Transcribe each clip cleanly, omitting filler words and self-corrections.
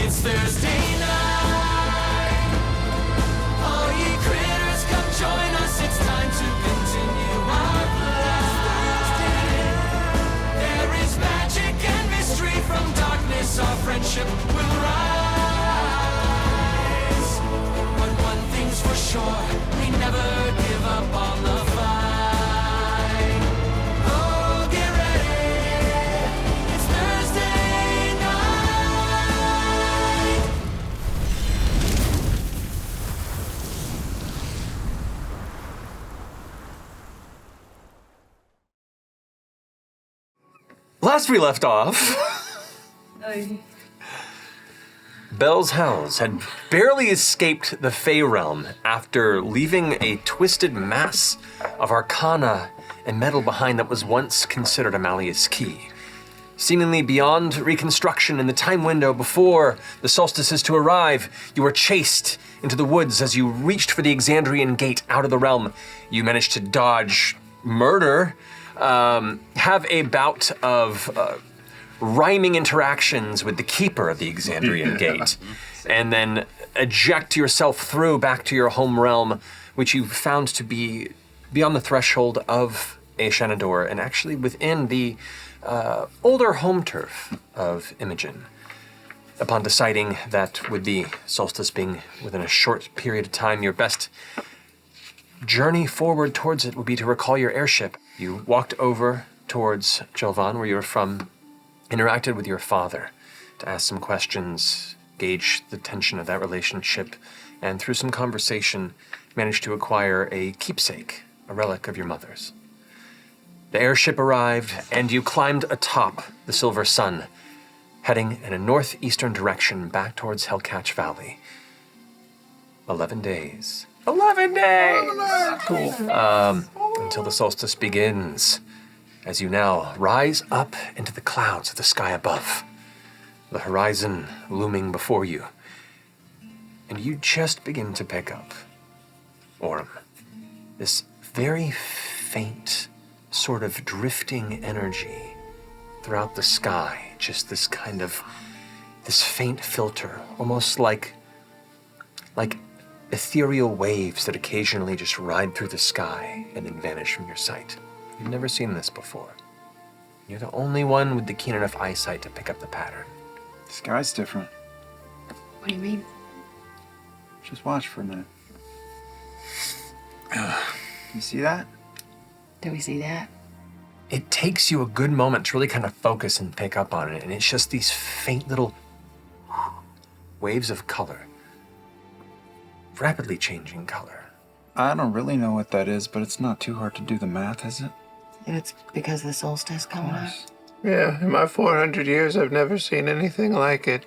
It's Thursday night. All ye critters, come join us. It's time to continue our flight. There is magic and mystery from darkness. Our friendship will rise. But one thing's for sure, we never give up on the fight. Oh, get ready. It's Thursday night. Last we left off, Bell's Hells had barely escaped the Fey realm after leaving a twisted mass of arcana and metal behind that was once considered a Malleus key. Seemingly beyond reconstruction in the time window before the solstice is to arrive, you were chased into the woods as you reached for the Xandrian gate out of the realm. You managed to dodge murder, have a bout of rhyming interactions with the keeper of the Xandrian gate, and then eject yourself through back to your home realm, which you found to be beyond the threshold of Shenandoah, and actually within the older home turf of Imogen. Upon deciding that with the solstice being within a short period of time, your best journey forward towards it would be to recall your airship. You walked over towards Jovan, where you were from, interacted with your father to ask some questions, gauge the tension of that relationship, and through some conversation, managed to acquire a keepsake, a relic of your mother's. The airship arrived, and you climbed atop the Silver Sun, heading in a northeastern direction back towards Hellcatch Valley. 11 days. 11 days! Cool. Until the solstice begins, as you now rise up into the clouds of the sky above, the horizon looming before you, and you just begin to pick up, Orem, this very faint sort of drifting energy throughout the sky, just this kind of, this faint filter, almost like ethereal waves that occasionally just ride through the sky and then vanish from your sight. You've never seen this before. You're the only one with the keen enough eyesight to pick up the pattern. The sky's different. What do you mean? Just watch for a minute. You see that? Do we see that? It takes you a good moment to really kind of focus and pick up on it, and it's just these faint little waves of color. Rapidly changing color. I don't really know what that is, but it's not too hard to do the math, is it? And it's because of the solstice coming up. Yeah, in my 400 years, I've never seen anything like it.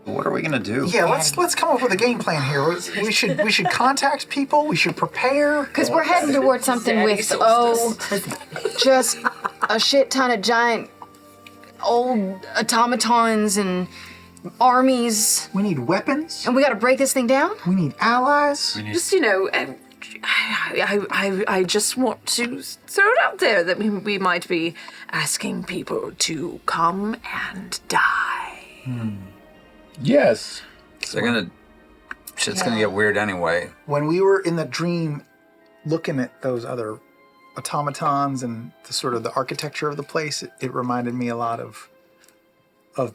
What are we gonna do? Yeah, let's come up with a game plan here. We should contact people. We should prepare. Because we're heading towards something with just a shit ton of giant old automatons and armies. We need weapons. And we got to break this thing down. We need allies. Just, I just want to throw it out there that we might be asking people to come and die. Yes. Shit's gonna get weird anyway. When we were in the dream looking at those other automatons and the sort of the architecture of the place, it reminded me a lot of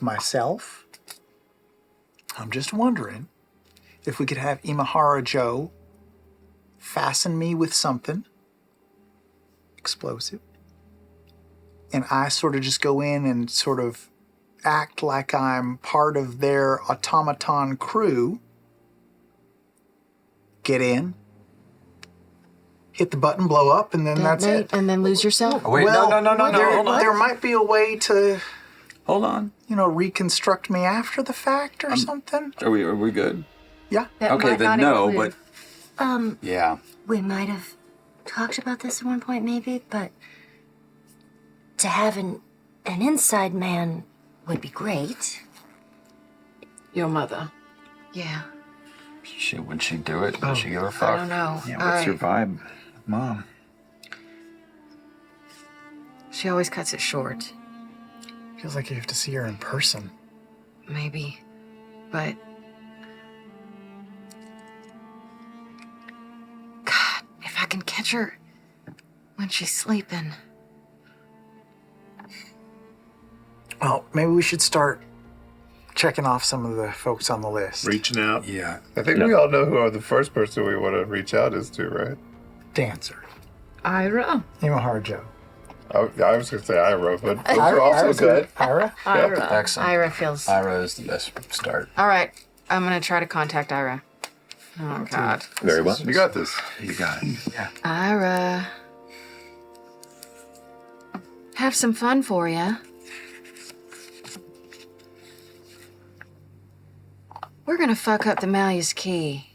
myself. I'm just wondering if we could have Imahara Joe fasten me with something explosive, and I sort of just go in and sort of act like I'm part of their automaton crew, get in, hit the button, blow up, and then that's it. And then lose yourself. Oh, wait, Well, no, hold on. There might be a way to, Hold on. reconstruct me after the fact or something. Are we good? Yeah. That Okay, might then not no, include- yeah. We might have talked about this at one point, maybe, but to have an inside man would be great. Your mother. Yeah. Would she do it? Would she give a fuck? I don't know. Yeah, what's your vibe, Mom? She always cuts it short. Feels like you have to see her in person. Maybe. but... God, if I can catch her when she's sleeping. Well, maybe we should start checking off some of the folks on the list. Reaching out. Yeah. I think we all know who the first person we want to reach out is to, right? Dancer. Ira. Imahara Joe. I was going to say Ira, but those are also Ira's good. Ira? Ira. Excellent. Ira feels... Ira is the best start. All right, I'm gonna try to contact Ira. Oh, God. Very well. You got this. You got it. Ira. Have some fun for ya. We're gonna fuck up the Malleus Key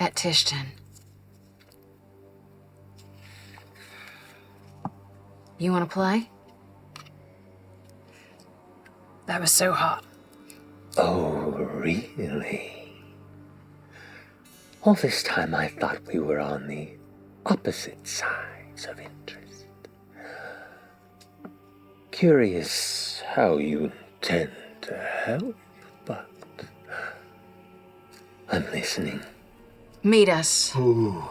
at Tishton. You wanna play? That was so hot. Oh, really? All this time I thought we were on the opposite sides of interest. Curious how you tend to help, but I'm listening. Meet us. Ooh.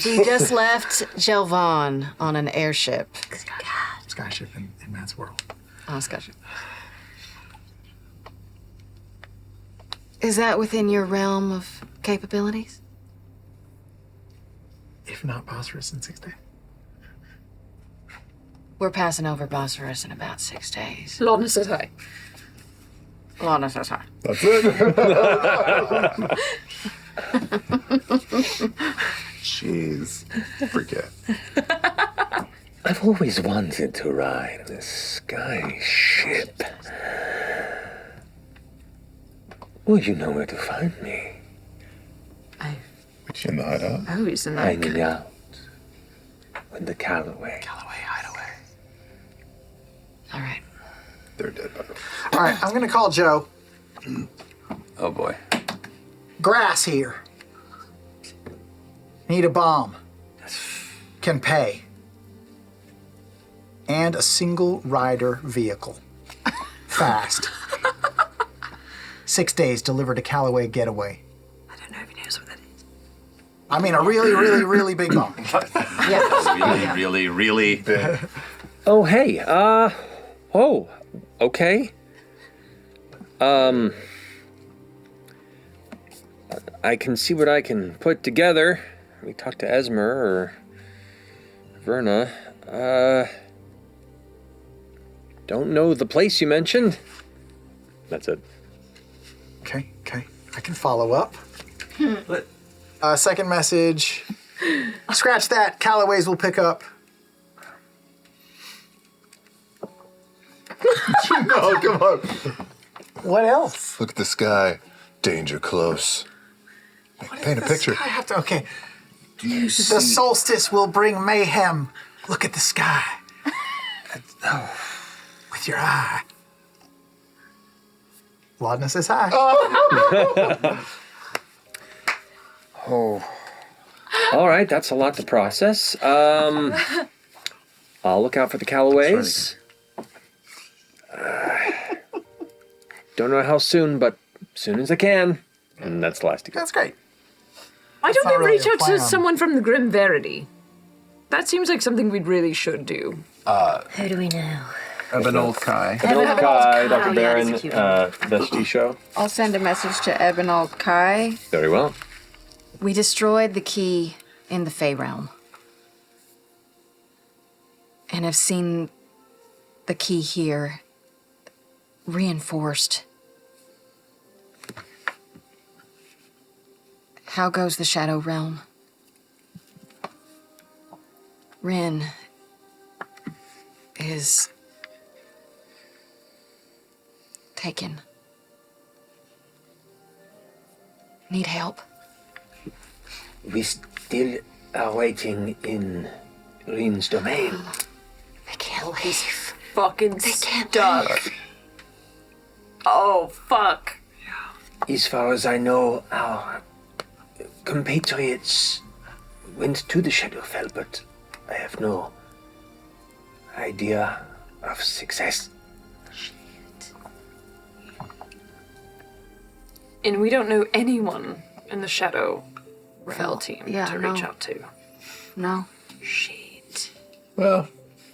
We just left Jelvan on an airship. Skyship in Matt's world. Oh, Skyship. Is that within your realm of capabilities? If not Bosphorus in 6 days. We're passing over Bosphorus in about 6 days. Lorna says hi. Lorna says hi. That's it. Jeez. Forget. I've always wanted to ride a sky ship. Well, you know where to find me. Which in the hideout? Oh, he's in there. Hanging out with the Calloway. Calloway hideaway. All right. They're dead, by the way. All right, I'm going to call Joe. Oh boy. Grass here. Need a bomb. Can pay. And a single rider vehicle. Fast. 6 days delivered to Calloway getaway. I don't know if he knows what that is. I mean, a really, really, really big bomb. Really Big. Oh, hey, oh, okay. I can see what I can put together. We talked to Esmer or Verna. Don't know the place you mentioned. That's it. Okay. I can follow up. Second message. Scratch that. Calloway's will pick up. No, come on. What else? Look at the sky. Danger close. Paint a picture. I have to. Okay. The solstice will bring mayhem. Look at the sky. With your eye. Laudna says hi. Oh. All right, that's a lot to process. I'll look out for the Calloways. Don't know how soon, but soon as I can. And that's the last. That's great. Why That's don't not we really reach a out to plan. someone from the Grim Verity? That seems like something we really should do. Who do we know? Ebenold Kai. Ebenold Kai, Dr. Oh, yeah, Baron, that's cute. Vesti Show. I'll send a message to Ebenold Kai. Very well. We destroyed the key in the Fey realm. And have seen the key here reinforced. How goes the Shadow Realm? Rin is taken. Need help? We still are waiting in Rin's domain. They can't leave. Fucking stuck. Oh, fuck. As far as I know, our compatriots went to the Shadowfell, but I have no idea of success. And we don't know anyone in the Shadow Fell team to reach out to. No. Shit. Well,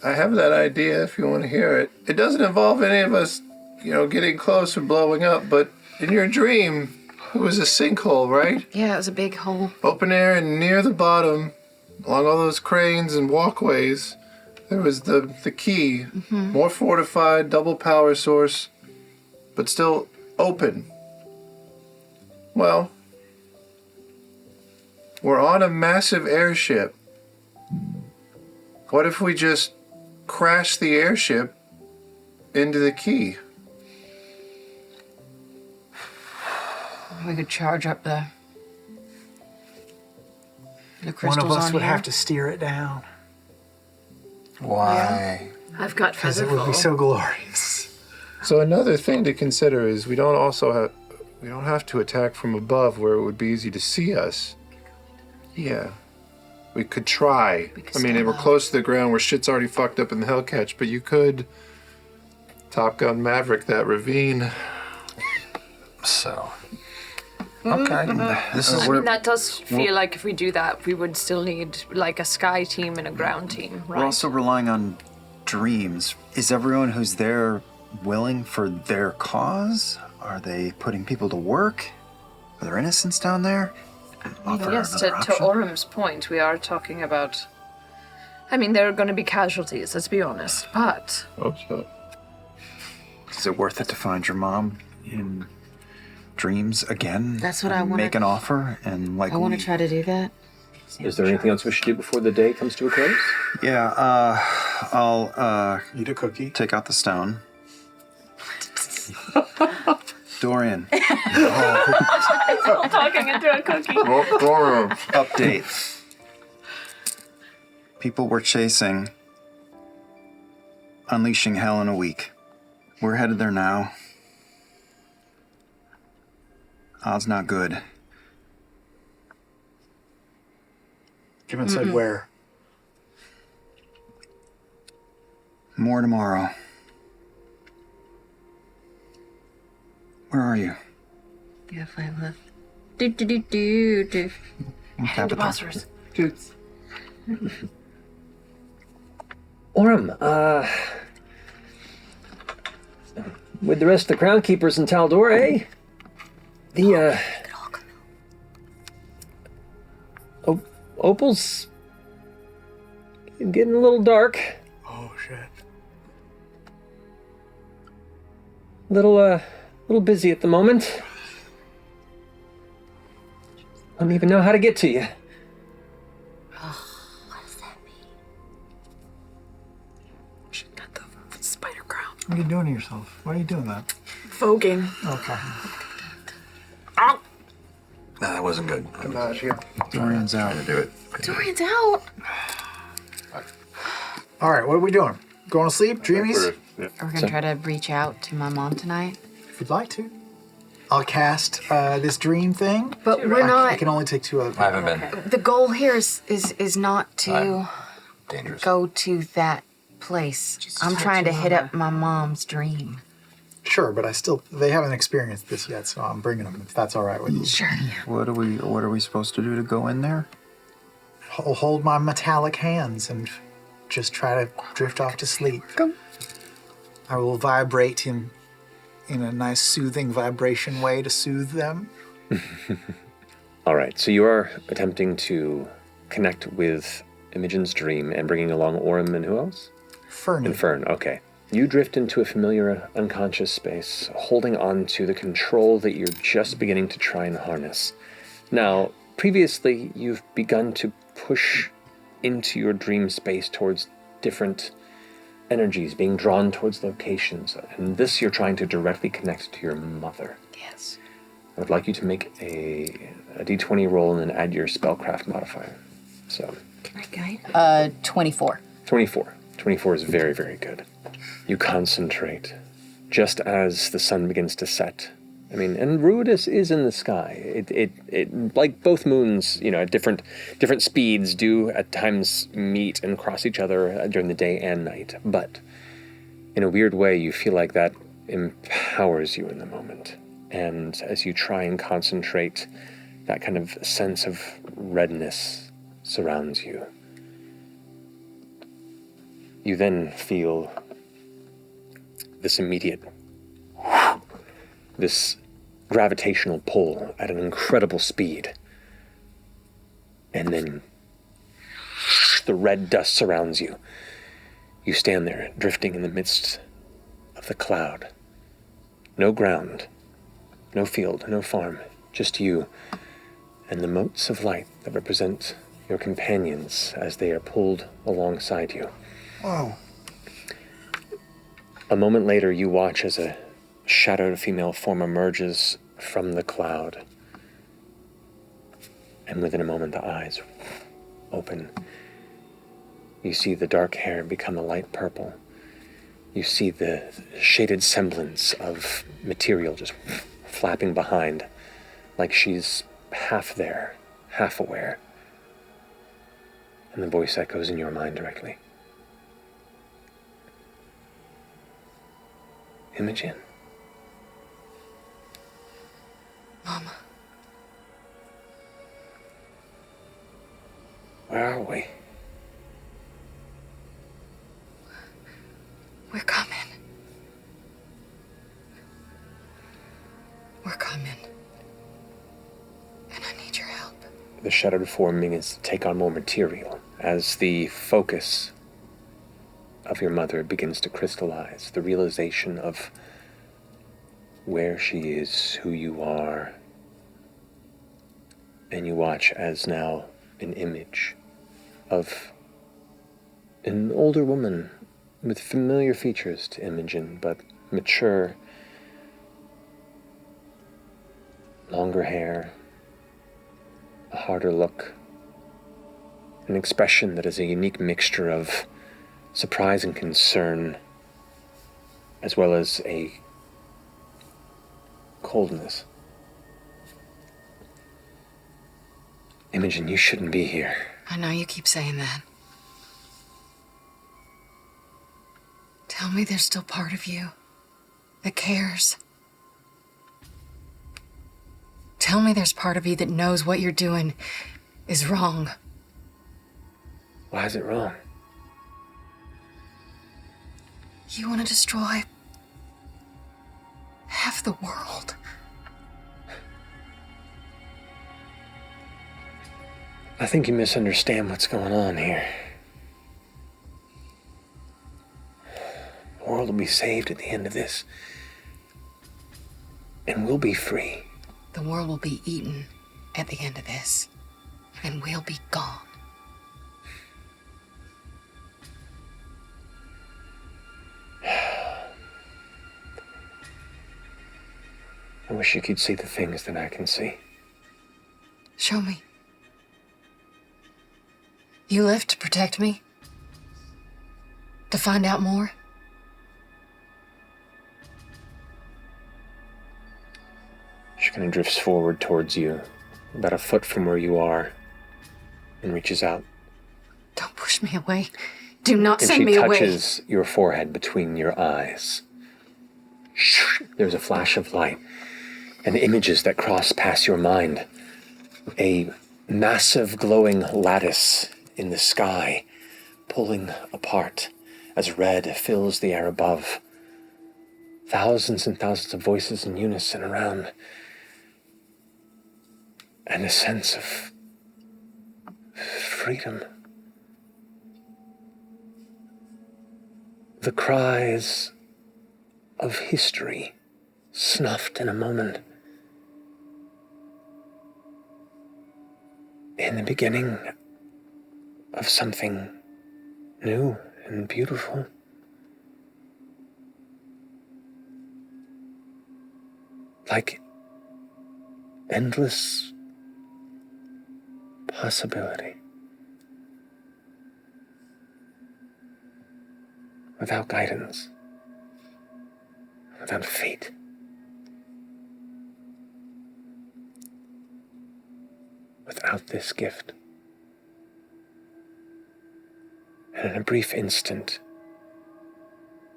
I have that idea if you want to hear it. It doesn't involve any of us, getting close or blowing up, but in your dream, it was a sinkhole, right? Yeah, it was a big hole. Open air and near the bottom, along all those cranes and walkways, there was the key. More fortified, double power source, but still open. Well, we're on a massive airship. What if we just crash the airship into the key? We could charge up the One crystals of us on would here. have to steer it down. Why? I've got Because feather it would be fall. so glorious. So another thing to consider is we don't have to attack from above where it would be easy to see us. Yeah. We could try. I mean, we're close to the ground where shit's already fucked up in the Hellcatch, but you could Top Gun Maverick that ravine. So. Okay. This is I mean, that does feel like if we do that, we would still need like a sky team and a ground team, right? We're also relying on dreams. Is everyone who's there willing for their cause? Are they putting people to work? Are there innocents down there? Offer Yes, to another option? Orum's point, we are talking about. I mean, there are going to be casualties, let's be honest, but. Hope so. Is it worth it to find your mom in dreams again? That's what I wanna- Make an offer and I want to try to do that. Is there anything else we should do before the day comes to a close? Yeah, I'll Eat a cookie. take out the stone. Dorian, I'm talking into a cookie. update. People we're chasing, unleashing hell in a week. We're headed there now. Odds not good. Kevin said where? More tomorrow. Where are you? You have 5 left. Do. Tap it there. Phosphorus. Orem, with the rest of the Crown Keepers in Taldor, eh? The, Opal's getting a little dark. Oh, shit. Little busy at the moment. I don't even know how to get to you. What does that mean? Not the spider crown. What are you doing to yourself? Why are you doing that? Voguing. Okay. Nah, that wasn't good. Dorian's out. To do it. Dorian's out. All right, what are we doing? Going to sleep? Dreamies? We're gonna try to reach out to my mom tonight. If you'd like to. I'll cast this dream thing. But we're I not. can only take 2 other people. I haven't been. The goal here is not to Dangerous. go to that place. I'm trying to hit up my mom's dream. Sure, but they haven't experienced this yet, so I'm bringing them if that's all right with you. Sure. What are we supposed to do to go in there? Hold my metallic hands and just try to drift off to sleep. I will vibrate in a nice soothing vibration way to soothe them. All right, so you are attempting to connect with Imogen's dream and bringing along Orem and who else? Fernie. And Fern, okay. You drift into a familiar unconscious space, holding on to the control that you're just beginning to try and harness. Now, previously, you've begun to push into your dream space towards different energies, being drawn towards locations. And this you're trying to directly connect to your mother. Yes. I would like you to make a d20 roll and then add your spellcraft modifier. So, Can I guide? 24. 24. 24 is very, very good. You concentrate just as the sun begins to set. I mean, and Ruidus is in the sky. It like both moons, at different speeds do at times meet and cross each other during the day and night. But in a weird way, you feel like that empowers you in the moment. And as you try and concentrate, that kind of sense of redness surrounds you. You then feel this immediate, this gravitational pull at an incredible speed. And then the red dust surrounds you. You stand there, drifting in the midst of the cloud. No ground, no field, no farm, just you and the motes of light that represent your companions as they are pulled alongside you. Whoa. A moment later, you watch as a shadowed female form emerges from the cloud. And within a moment, the eyes open. You see the dark hair become a light purple. You see the shaded semblance of material just flapping behind, like she's half there, half aware. And the voice echoes in your mind directly. Imogen. Mama. Where are we? We're coming. We're coming. And I need your help. The shadowed form begins to take on more material as the focus of your mother begins to crystallize. The realization of where she is, who you are. And you watch as now an image of an older woman with familiar features to Imogen, but mature, longer hair, a harder look, an expression that is a unique mixture of surprise and concern, as well as a coldness. Imogen, you shouldn't be here. I know you keep saying that. Tell me there's still part of you that cares. Tell me there's part of you that knows what you're doing is wrong. Why is it wrong? You want to destroy half the world. I think you misunderstand what's going on here. The world will be saved at the end of this. And we'll be free. The world will be eaten at the end of this. And we'll be gone. I wish you could see the things that I can see. Show me. You left to protect me? To find out more? She kind of drifts forward towards you, about a foot from where you are, and reaches out. Don't push me away. Do not And send me away. she touches your forehead between your eyes. There's a flash of light, and images that cross past your mind. A massive glowing lattice in the sky, pulling apart as red fills the air above. Thousands and thousands of voices in unison around. And a sense of freedom. The cries of history snuffed in a moment. In the beginning of something new and beautiful. Like endless possibility. Without guidance. Without fate. Without this gift. And in a brief instant,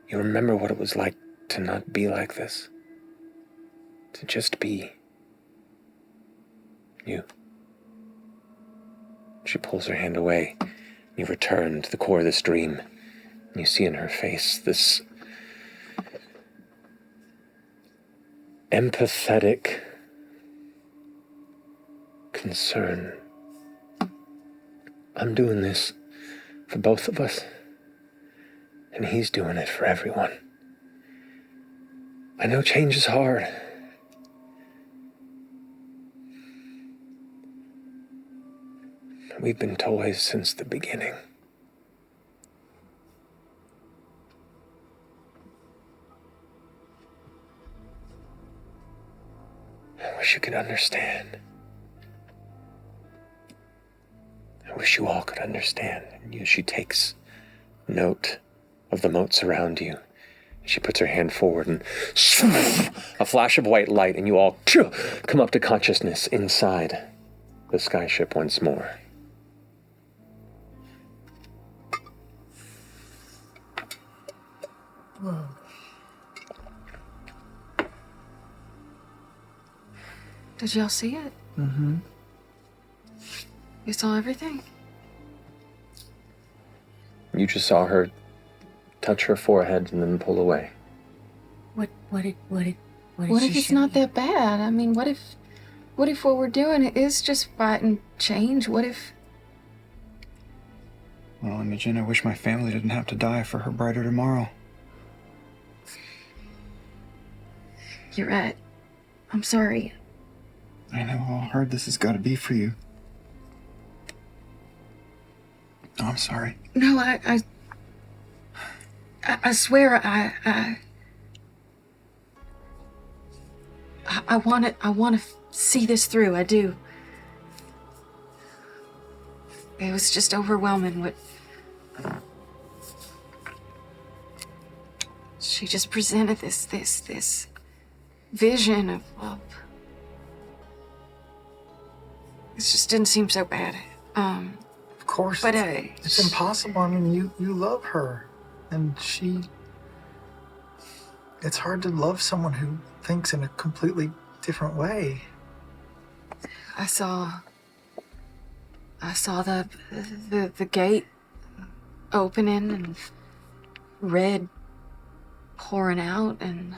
you remember what it was like to not be like this. to just be you. She pulls her hand away. You return to the core of this dream. And you see in her face this empathetic concern. I'm doing this for both of us, and he's doing it for everyone. I know change is hard. We've been toys since the beginning. I wish you could understand. I wish you all could understand. And she takes note of the motes around you. She puts her hand forward and a flash of white light, and you all come up to consciousness inside the skyship once more. Whoa. Did y'all see it? Mm-hmm. You saw everything? You just saw her touch her forehead and then pull away. What did What she if it's show not you? that bad? I mean, what if what we're doing is just fighting change? What if... Well, Imogen, I wish my family didn't have to die for her brighter tomorrow. You're right. I'm sorry. I know how hard this has got to be for you. Oh, I'm sorry. No, I swear I want to see this through. I do. It was just overwhelming what she just presented, this vision of it just didn't seem so bad. Of course, but it's impossible. I mean, you love her, and it's hard to love someone who thinks in a completely different way. I saw the gate opening and red pouring out and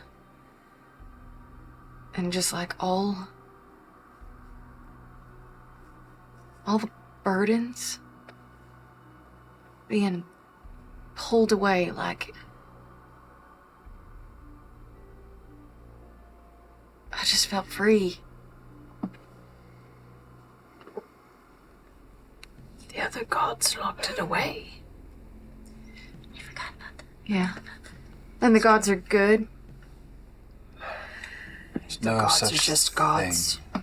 just like all the burdens being pulled away, like I just felt free. The other gods locked it away. I forgot about that. Yeah. And the gods are good. There's The no gods such are just gods. thing.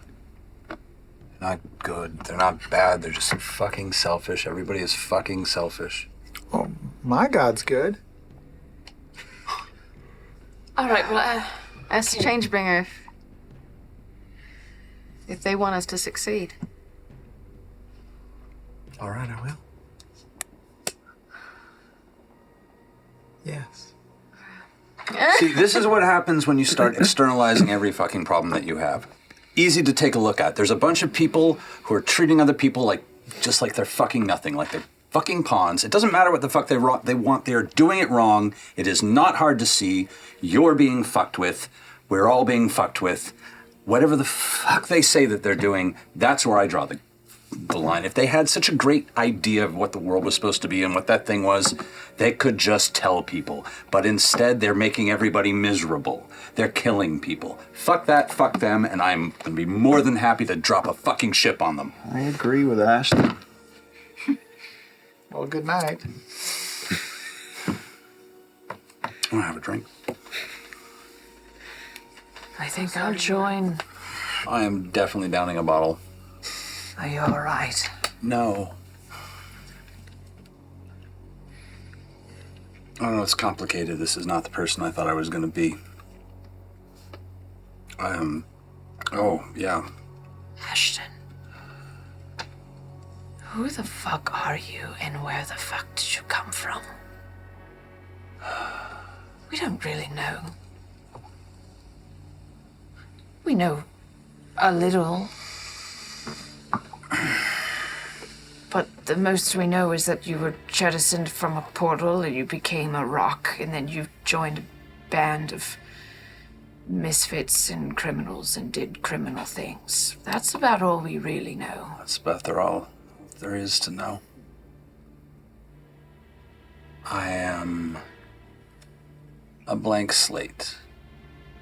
They're not good. They're not bad. They're just fucking selfish. Everybody is fucking selfish. Well, my God's good. All right, well, ask the Changebringer if they want us to succeed. All right, I will. Yes. See, this is what happens when you start externalizing every fucking problem that you have. Easy to take a look at. There's a bunch of people who are treating other people just like they're fucking nothing, like they're fucking pawns. It doesn't matter what the fuck they want. They are doing it wrong. It is not hard to see. You're being fucked with. We're all being fucked with. Whatever the fuck they say that they're doing, that's where I draw the line. If they had such a great idea of what the world was supposed to be and what that thing was, they could just tell people. But instead, they're making everybody miserable. They're killing people. Fuck that, fuck them, and I'm going to be more than happy to drop a fucking ship on them. I agree with Ashley. Well, good night. I'm going to have a drink. I think I'll join. I am definitely downing a bottle. Are you all right? No. I don't know, it's complicated. This is not the person I thought I was going to be. Oh, yeah. Ashton. Who the fuck are you and where the fuck did you come from? We don't really know. We know a little. But the most we know is that you were jettisoned from a portal and you became a rock, and then you joined a band of misfits and criminals and did criminal things. That's about all we really know. That's about all there is to know. I am a blank slate.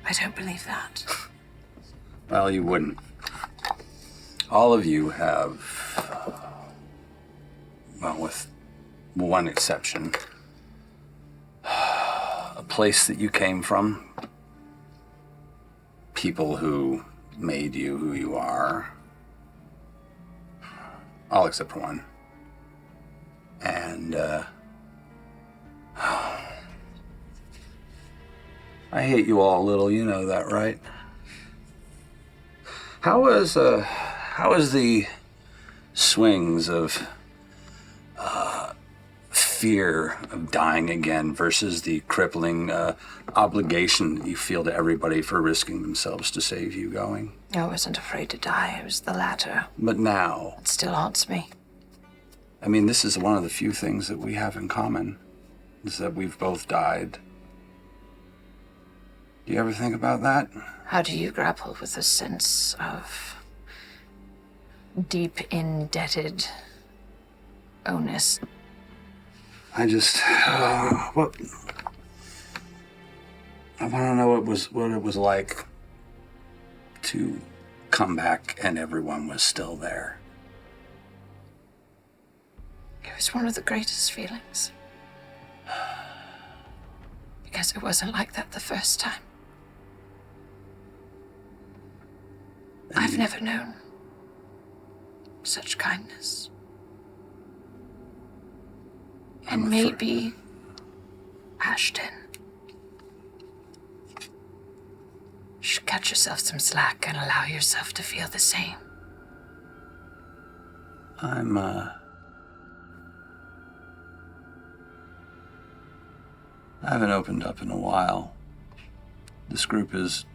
I don't believe that. Well, you wouldn't. All of you have, well, with one exception, a place that you came from, people who made you who you are, all except for one. And, I hate you all a little, you know that, right? How is the swings of fear of dying again versus the crippling obligation that you feel to everybody for risking themselves to save you going? I wasn't afraid to die. It was the latter. But now, It still haunts me. I mean, this is one of the few things that we have in common, is that we've both died. Do you ever think about that? How do you grapple with a sense of deep indebted onus? I just, what? I want to know what it was like to come back and everyone was still there. It was one of the greatest feelings. Because it wasn't like that the first time. I've never known such kindness. And maybe, Ashton, you should cut yourself some slack and allow yourself to feel the same. I haven't opened up in a while. This group is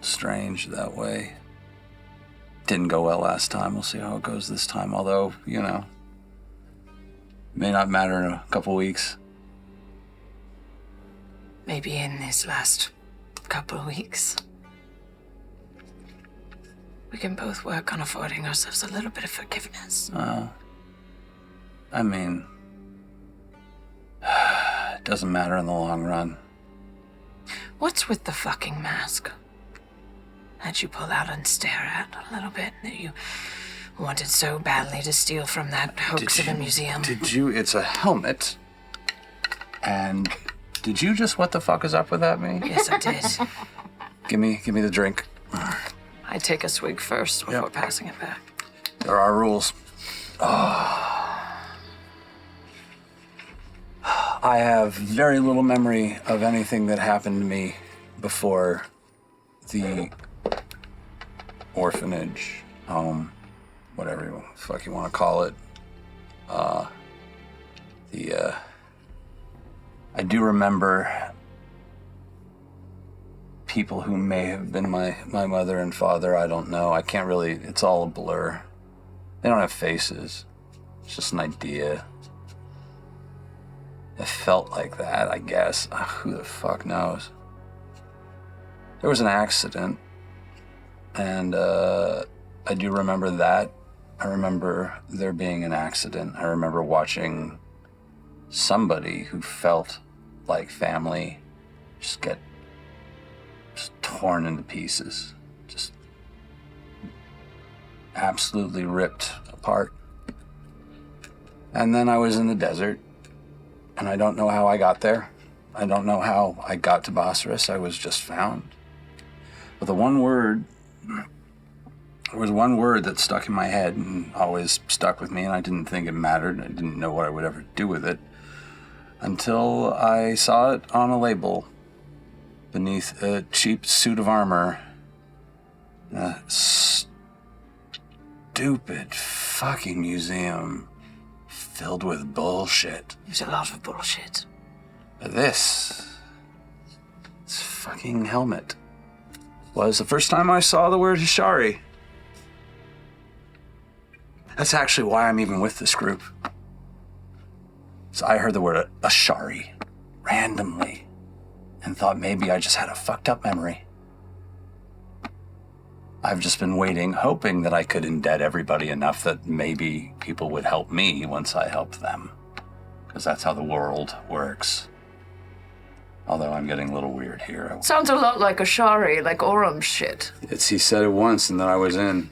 strange that way. Didn't go well last time. We'll see how it goes this time. Although, you know, it may not matter in a couple weeks. Maybe in this last couple of weeks, we can both work on affording ourselves a little bit of forgiveness. I mean, it doesn't matter in the long run. What's with the fucking mask that you pull out and stare at a little bit, that you wanted so badly to steal from that hoax of a museum? It's a helmet. And did you just what the fuck is up with that, me? Yes, I did. Give me the drink. I take a swig first before passing it back. There are rules. I have very little memory of anything that happened to me before the orphanage, home, whatever the fuck you want to call it. I do remember people who may have been my mother and father. I don't know. I can't really, it's all a blur. They don't have faces. It's just an idea. It felt like that, I guess. Who the fuck knows? There was an accident, and I do remember that. I remember there being an accident. I remember watching somebody who felt like family just get torn into pieces. Just absolutely ripped apart. And then I was in the desert, and I don't know how I got there. I don't know how I got to Bosphorus. I was just found. But there was one word that stuck in my head and always stuck with me, and I didn't think it mattered. I didn't know what I would ever do with it until I saw it on a label beneath a cheap suit of armor. A stupid fucking museum filled with bullshit. There's a lot of bullshit. But this fucking helmet. was the first time I saw the word Hishari. That's actually why I'm even with this group. So I heard the word Ashari randomly and thought maybe I just had a fucked up memory. I've just been waiting, hoping that I could indebted everybody enough that maybe people would help me once I helped them. Because that's how the world works. Although I'm getting a little weird here. Sounds a lot like Ashari, like Oram shit. He said it once and then I was in.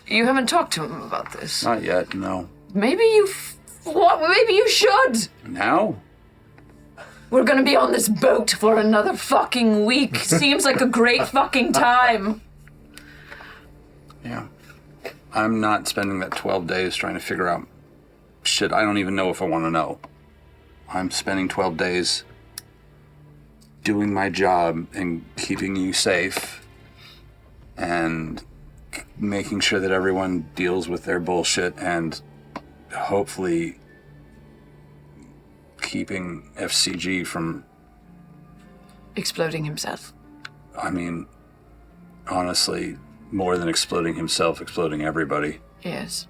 You haven't talked to him about this? Not yet, no. Maybe maybe you should. Now? We're gonna be on this boat for another fucking week. Seems like a great fucking time. Yeah. I'm not spending that 12 days trying to figure out shit I don't even know if I want to know. I'm spending 12 days doing my job and keeping you safe and making sure that everyone deals with their bullshit and hopefully keeping FCG from exploding himself. I mean, honestly, more than exploding himself, exploding everybody. Yes.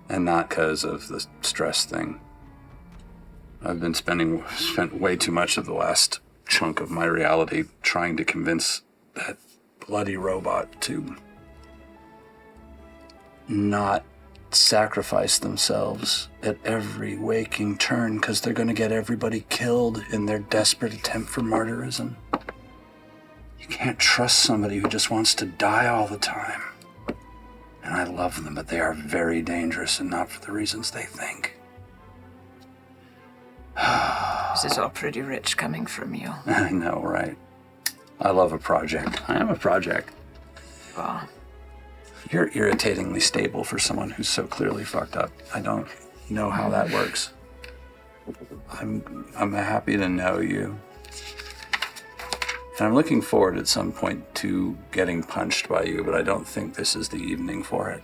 And not because of the stress thing. I've been spent way too much of the last chunk of my reality trying to convince that bloody robot to not sacrifice themselves at every waking turn because they're going to get everybody killed in their desperate attempt for martyrism. You can't trust somebody who just wants to die all the time. And I love them, but they are very dangerous and not for the reasons they think. This is all pretty rich coming from you. I know, right? I love a project. I am a project. Wow. You're irritatingly stable for someone who's so clearly fucked up. I don't know how that works. I'm happy to know you. And I'm looking forward at some point to getting punched by you, but I don't think this is the evening for it.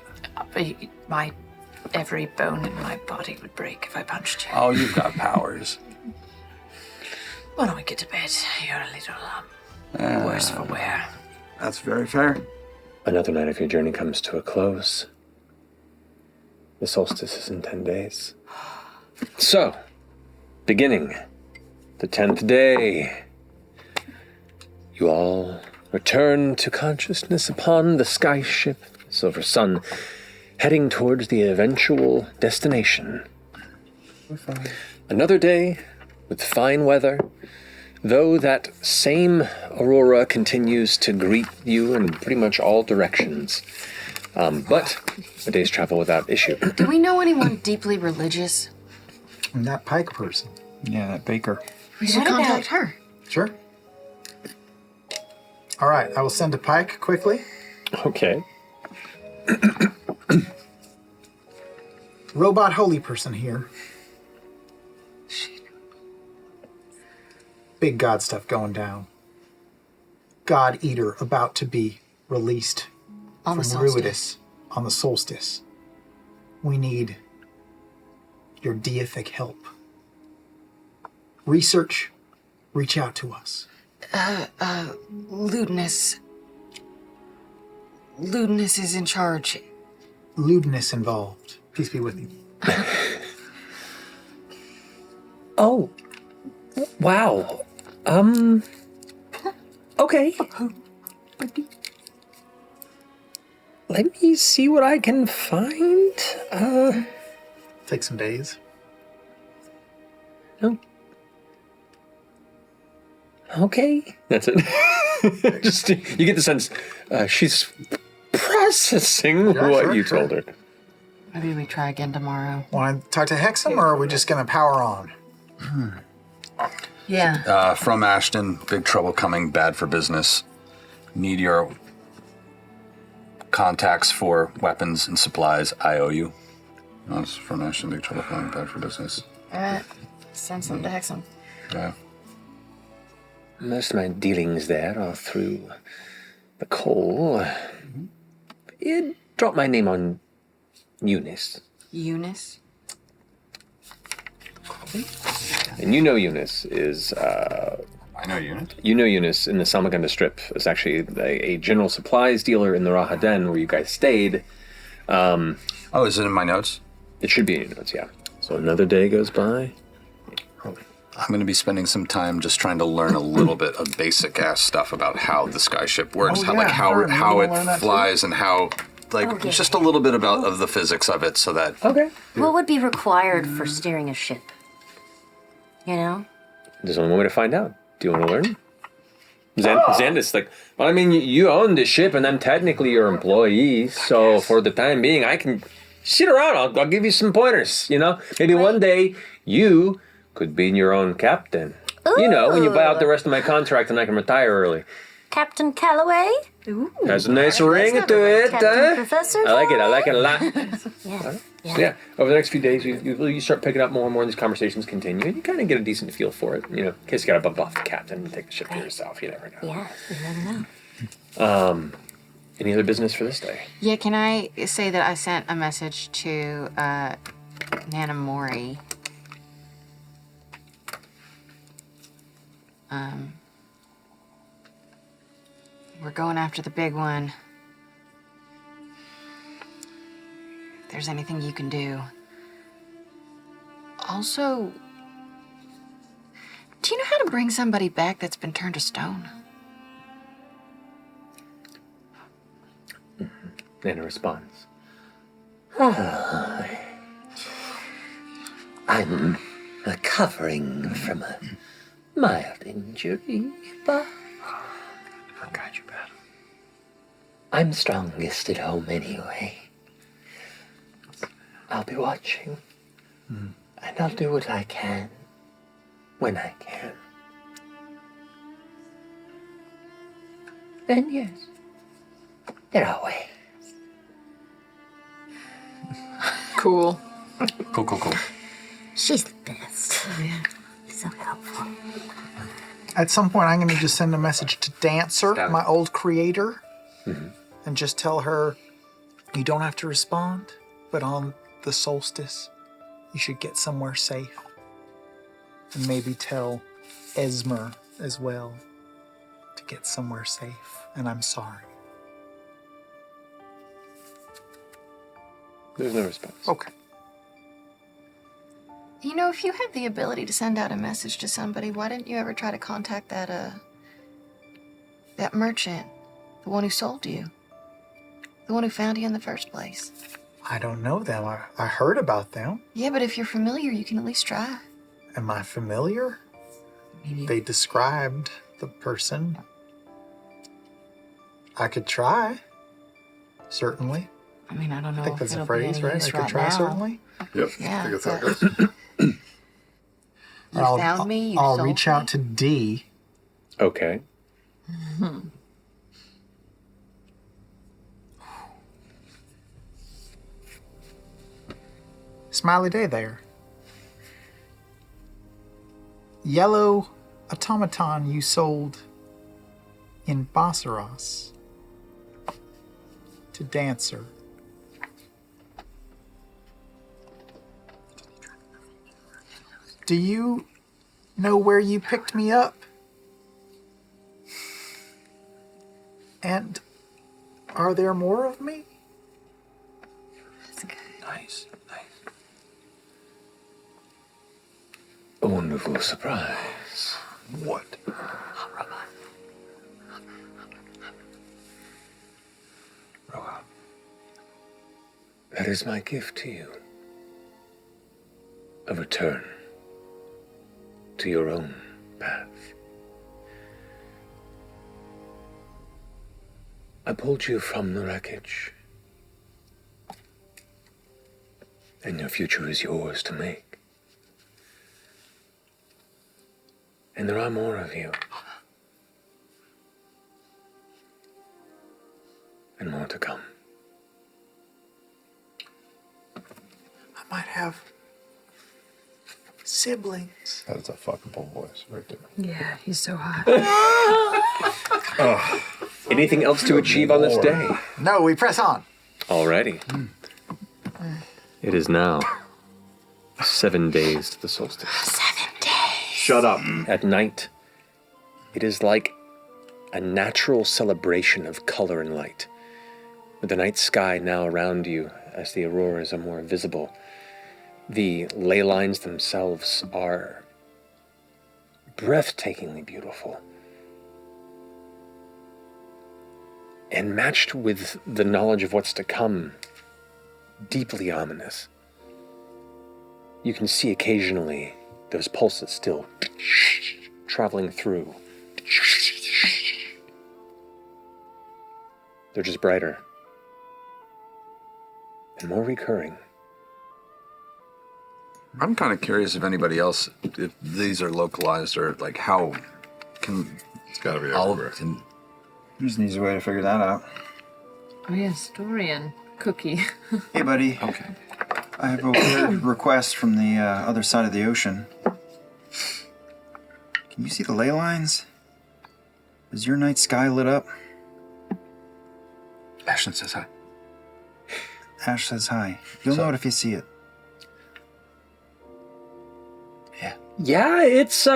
Every bone in my body would break if I punched you. Oh, you've got powers. Why don't we get to bed? You're a little, worse for wear. That's very fair. Another night of your journey comes to a close. The solstice is in 10 days. So, beginning the 10th day, you all return to consciousness upon the sky ship, Silver Sun, heading towards the eventual destination. Another day with fine weather, though that same aurora continues to greet you in pretty much all directions. But a day's travel without issue. Do we know anyone deeply religious? And that Pike person. Yeah, that baker. We should contact her. Sure. All right, I will send to Pike quickly. Okay. Robot holy person here. Big god stuff going down. God eater about to be released On the from solstice. Ruidus on the solstice. We need your deific help. Research, reach out to us. Lewdness. Lewdness is in charge. Lewdness involved. Peace be with you. Oh. Wow. Okay. Let me see what I can find. Take some days. No. Okay. That's it. Just, you get the sense she's processing Yeah, what sure, you sure. told her. Maybe we try again tomorrow. Want to talk to Hexum, or are we just going to power on? Yeah. From Ashton, big trouble coming, bad for business. Need your contacts for weapons and supplies. I owe you. That's from Ashton, big trouble coming, bad for business. Alright. Send some to Hexum. Yeah. Most of my dealings there are through the coal. It dropped my name on Eunice. Eunice? And you know Eunice is I know Eunice. You know Eunice in the Salmagunda Strip. It's actually a general supplies dealer in the Raha Den where you guys stayed. Oh, is it in my notes? It should be in your notes, yeah. So another day goes by. I'm going to be spending some time just trying to learn a little bit of basic ass stuff about how the skyship works, how it flies, and how just a little bit of the physics of it, so that. Okay. What would be required for steering a ship? You know? There's only one way to find out. Do you want to learn? Xandis like, well, I mean, you own the ship, and I'm technically your employee, so for the time being, I can sit around. I'll give you some pointers, you know? Maybe one day, you could be your own captain. Ooh. You know, when you buy out the rest of my contract and I can retire early. Captain Calloway? Ooh. Has a nice ring to it. Captain Professor I like it a lot. Yeah. So yeah, over the next few days, you start picking up more and more, and these conversations continue, and you kind of get a decent feel for it. You know, in case you got to bump off the captain and take the ship to yourself. You never know. Yeah, you never know. Any other business for this day? Yeah, can I say that I sent a message to Nana Mori? We're going after the big one. If there's anything you can do. Also, do you know how to bring somebody back that's been turned to stone? Nana responds. I'm recovering from a mild injury, but I'm strongest at home anyway. I'll be watching, and I'll do what I can when I can. And yes, there are ways. Cool. Cool. She's the best. Yeah. So helpful. At some point, I'm going to just send a message to Dancer, my old creator, and just tell her, you don't have to respond, but on the solstice, you should get somewhere safe. And maybe tell Esmer as well to get somewhere safe. And I'm sorry. There's no response. Okay. You know, if you have the ability to send out a message to somebody, why didn't you ever try to contact that merchant, the one who sold you, the one who found you in the first place? I don't know them. I heard about them. Yeah, but if you're familiar, you can at least try. Am I familiar? Maybe. They described the person. I could try. Certainly. I mean, I don't know. I think that's if a it'll be phrase, any right? use I could right try, now. certainly. Yep. Yeah, I think that's how it but- goes. You found me. You I'll sold reach me. out to D. Okay. Smiley day there. Yellow automaton you sold in Bassaros to Dancer. Do you know where you picked me up? And are there more of me? Nice. A wonderful surprise. What? That is my gift to you. A return to your own path. I pulled you from the wreckage, and your future is yours to make. And there are more of you. And more to come. I might have siblings. That is a fuckable voice right there. Yeah, he's so hot. Anything else to achieve on this day? No, we press on. Alrighty. It is now 7 days to the solstice. 7 days. Shut up. At night, It is like a natural celebration of color and light. With the night sky now around you, as the auroras are more visible, the ley lines themselves are breathtakingly beautiful. And matched with the knowledge of what's to come, deeply ominous. You can see occasionally those pulses still traveling through. They're just brighter and more recurring. I'm kind of curious if anybody else, if these are localized or like how can It's got to be all everywhere. of can There's an easy way to figure that out. Oh yeah, Storian cookie. Hey, buddy. okay. I have a weird request from the other side of the ocean. Can you see the ley lines? Is your night sky lit up? Ashton says hi. Ash says hi. You'll know it if you see it. Yeah, it's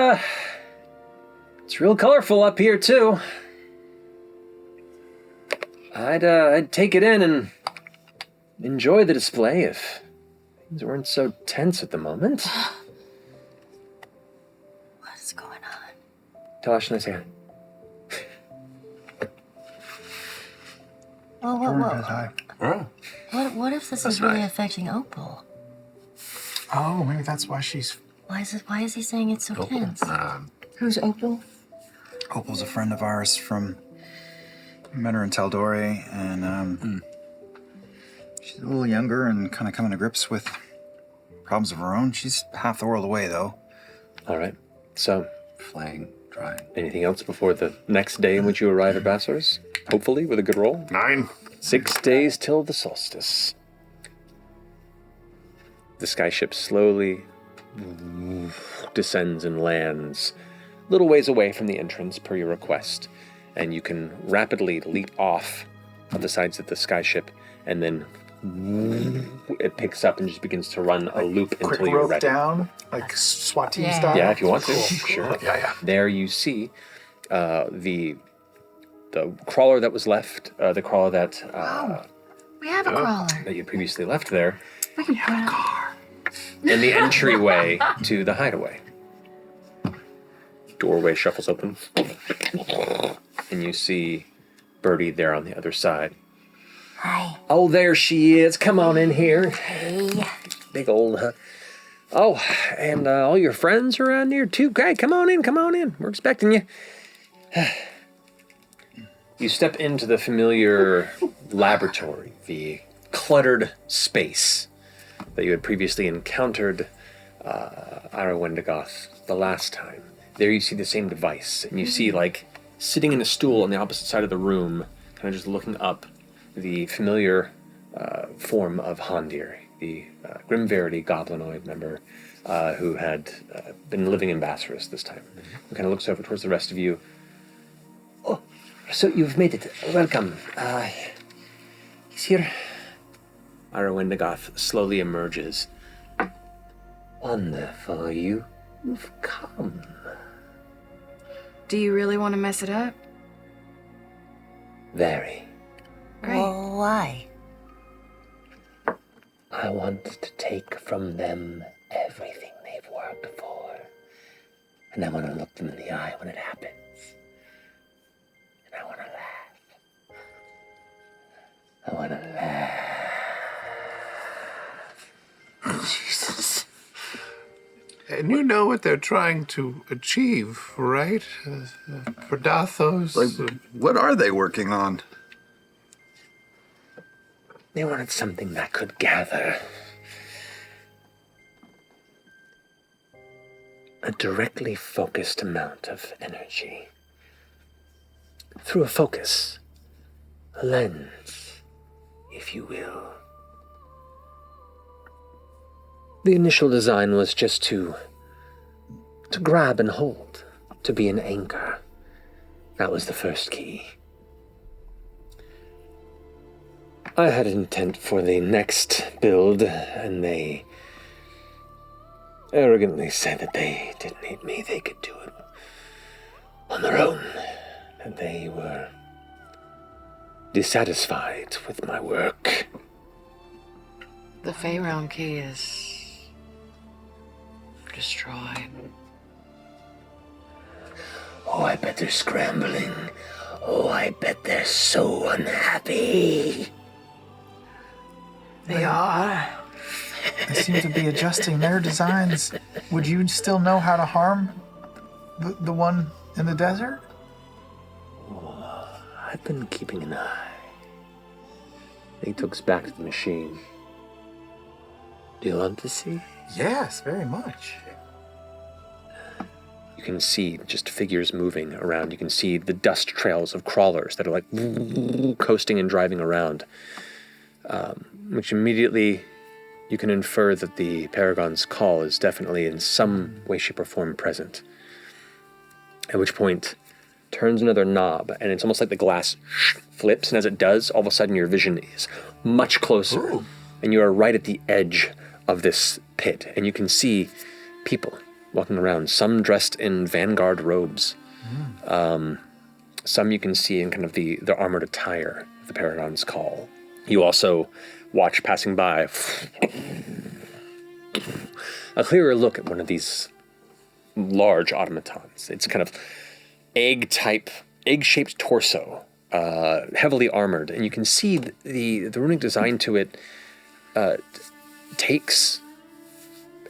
real colorful up here too. I'd take it in and enjoy the display if things weren't so tense at the moment. What is going on? Tell Ashton I say hi. Whoa, whoa, Jordan says whoa. hi. Oh. What if this is really affecting Opal? Oh, maybe that's why she's. Why is he saying it's so tense? Who's Opal? Opal's a friend of ours from. We met her in Taldore, and she's a little younger and kind of coming to grips with problems of her own. She's half the world away, though. All right. So, Flaying, drying. anything else before the next day in which you arrive at Bassor's? Hopefully with a good roll. 9. 6 days till the solstice. The skyship slowly descends and lands a little ways away from the entrance per your request, and you can rapidly leap off of the sides of the skyship, and then it picks up and just begins to run a loop Quick until you're rope ready. down, like SWAT team Yeah. style. Yeah, if you want to. Sure. Yeah. There you see the crawler that was left, the crawler that We have a crawler. that you previously left there, We can put it on. and the entryway to the hideaway. Doorway shuffles open, and you see Birdie there on the other side. Hi. Oh, there she is. Come on in here. Hey. Big old. Oh, and all your friends around here too. Okay, come on in. Come on in. We're expecting you. You step into the familiar laboratory, the cluttered space that you had previously encountered Ira Wendigoth the last time. There you see the same device, and you see, like, sitting in a stool on the opposite side of the room, kind of just looking up, the familiar form of Hondir, the Grim Verity goblinoid member who had been living in Bassor's this time. Who kind of looks over towards the rest of you. Oh, so you've made it. Welcome. He's here. Ira Wendigoth slowly emerges. Wonderful, you've come. Do you really want to mess it up? Very. Great. Well, why? I want to take from them everything they've worked for. And I want to look them in the eye when it happens. And I want to laugh. I want to laugh. Jesus. And you know what they're trying to achieve, right? Predathos. Like, what are they working on? They wanted something that could gather a directly focused amount of energy. Through a focus, a lens, if you will. The initial design was just to grab and hold, to be an anchor. That was the first key. I had intent for the next build, and they arrogantly said that they didn't need me, they could do it on their own, and they were dissatisfied with my work. The Feyrealm key is destroyed. Oh, I bet they're scrambling. Oh, I bet they're so unhappy. They are. They seem to be adjusting their designs. Would you still know how to harm the one in the desert? I've been keeping an eye. He looks back at the machine. Do you want to see? Yes, very much. You can see just figures moving around. You can see the dust trails of crawlers that are like coasting and driving around, which immediately you can infer that the Paragon's call is definitely in some way, shape, or form present. At which point, turns another knob, and it's almost like the glass flips, and as it does, all of a sudden your vision is much closer, and you are right at the edge of this pit, and you can see people walking around, some dressed in vanguard robes. Some you can see in kind of the armored attire of the Paragon's call. You also watch passing by a clearer look at one of these large automatons. It's kind of egg-shaped torso, heavily armored, and you can see the runic design to it takes